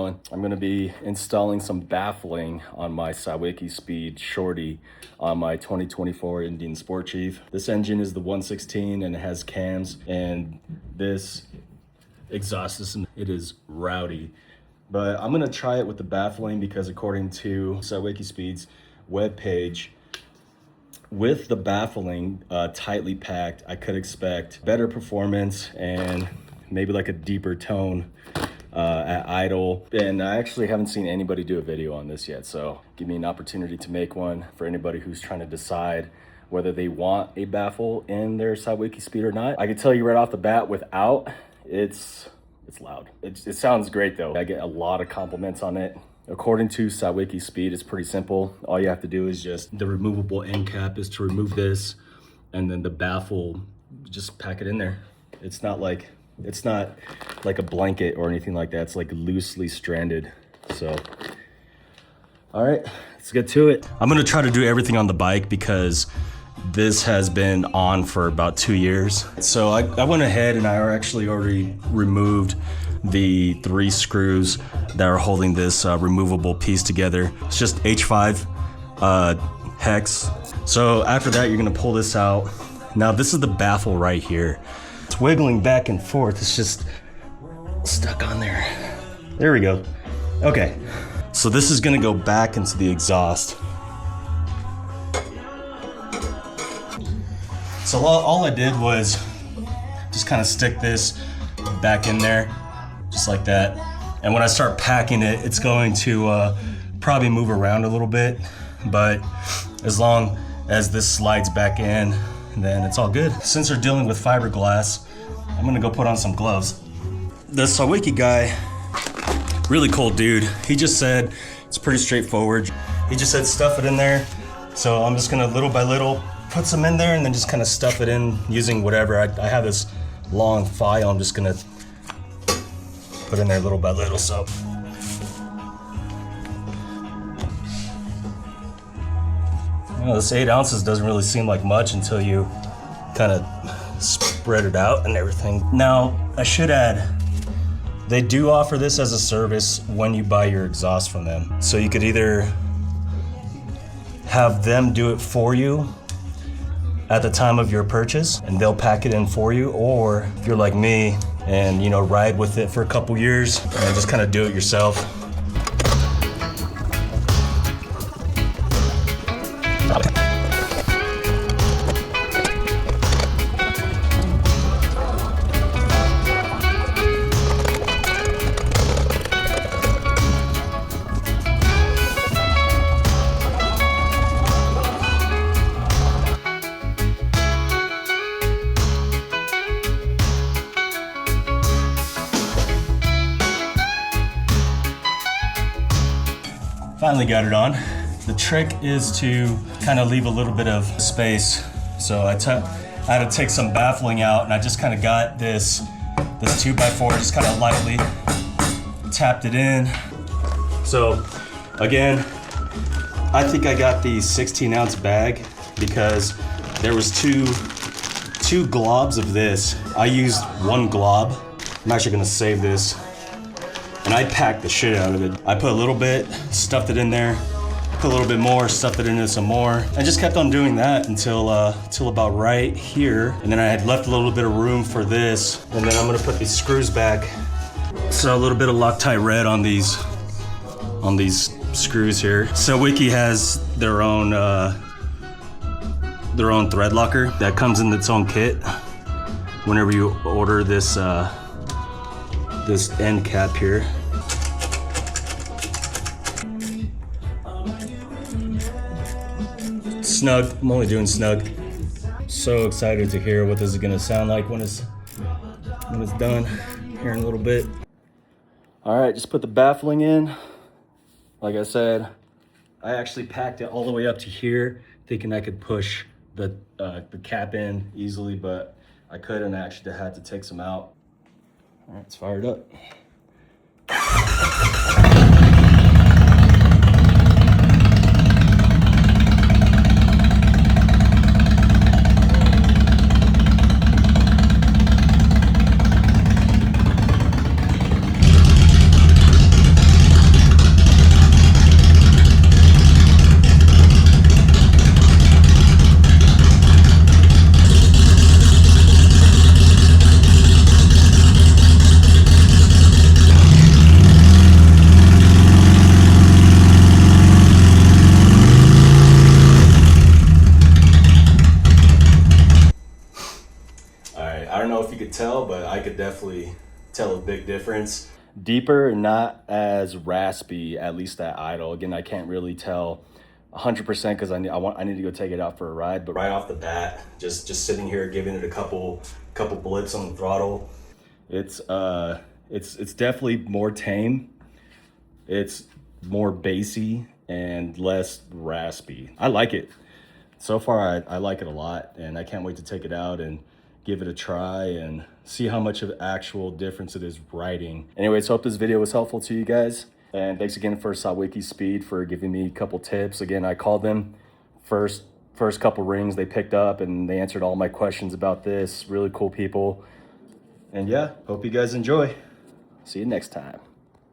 going? I'm gonna be installing some baffling on my Sawicki Speed Shorty on my 2024 Indian Sport Chief. This engine is the 116 and it has cams, and this exhaust system, it is rowdy. But I'm gonna try it with the baffling because according to Sawicki Speed's webpage, with the baffling tightly packed, I could expect better performance and maybe like a deeper tone at idle. And I actually haven't seen anybody do a video on this yet, so give me an opportunity to make one for anybody who's trying to decide whether they want a baffle in their Sawicki Speed or not. I can tell you right off the bat, without, it's loud. It sounds great though. I get a lot of compliments on it. According to Sawicki Speed, it's pretty simple. All you have to do is just, the removable end cap is to remove this, and then the baffle, just pack it in there. It's not like a blanket or anything like that. It's like loosely stranded. So, all right, let's get to it. I'm gonna try to do everything on the bike because this has been on for about 2 years. So I went ahead and I actually already removed the 3 screws that are holding this removable piece together. It's just H5 hex. So after that, you're gonna pull this out. Now this is the baffle right here. It's wiggling back and forth. It's just stuck on there. There we go. Okay, so this is gonna go back into the exhaust. So all I did was just kind of stick this back in there, just like that. And when I start packing it, it's going to probably move around a little bit, but as long as this slides back in, then it's all good. Since we're dealing with fiberglass, I'm gonna go put on some gloves. The Sawicki guy, really cool dude. He just said it's pretty straightforward. He just said stuff it in there. So I'm just gonna little by little put some in there and then just kind of stuff it in using whatever. I have this long file I'm just gonna put in there little by little. So you know, this 8 ounces doesn't really seem like much until you kind of spread it out and everything. Now, I should add, they do offer this as a service when you buy your exhaust from them. So you could either have them do it for you at the time of your purchase and they'll pack it in for you, or if you're like me and, you know, ride with it for a couple years and just kind of do it yourself. Finally got it on. The trick is to kind of leave a little bit of space. So I had to take some baffling out, and I just kind of got this 2x4, just kind of lightly tapped it in. So again, I think I got the 16-ounce bag because there was two globs of this. I used 1 glob. I'm actually gonna save this. And I packed the shit out of it. I put a little bit, stuffed it in there, put a little bit more, stuffed it into some more, and just kept on doing that until about right here. And then I had left a little bit of room for this. And then I'm gonna put these screws back. So a little bit of Loctite red on these screws here. Sawicki has their own thread locker that comes in its own kit. Whenever you order this end cap here. Snug, I'm only doing snug. So excited to hear what this is gonna sound like when it's done here in a little bit. All right, just put the baffling in. Like I said, I actually packed it all the way up to here, thinking I could push the cap in easily, but I couldn't. I actually had to take some out. All right, it's fired up. could definitely tell a big difference. Deeper, not as raspy, at least at idle. Again, I can't really tell 100% because I need to go take it out for a ride. But right off the bat, just sitting here giving it a couple blips on the throttle, it's definitely more tame. It's more bassy and less raspy. I like it. So far, I like it a lot, and I can't wait to take it out and give it a try and see how much of actual difference it is riding. Anyways, hope this video was helpful to you guys. And thanks again for Sawicki Speed for giving me a couple tips. Again, I called them first couple rings, they picked up and they answered all my questions about this. Really cool people. And yeah, hope you guys enjoy. See you next time.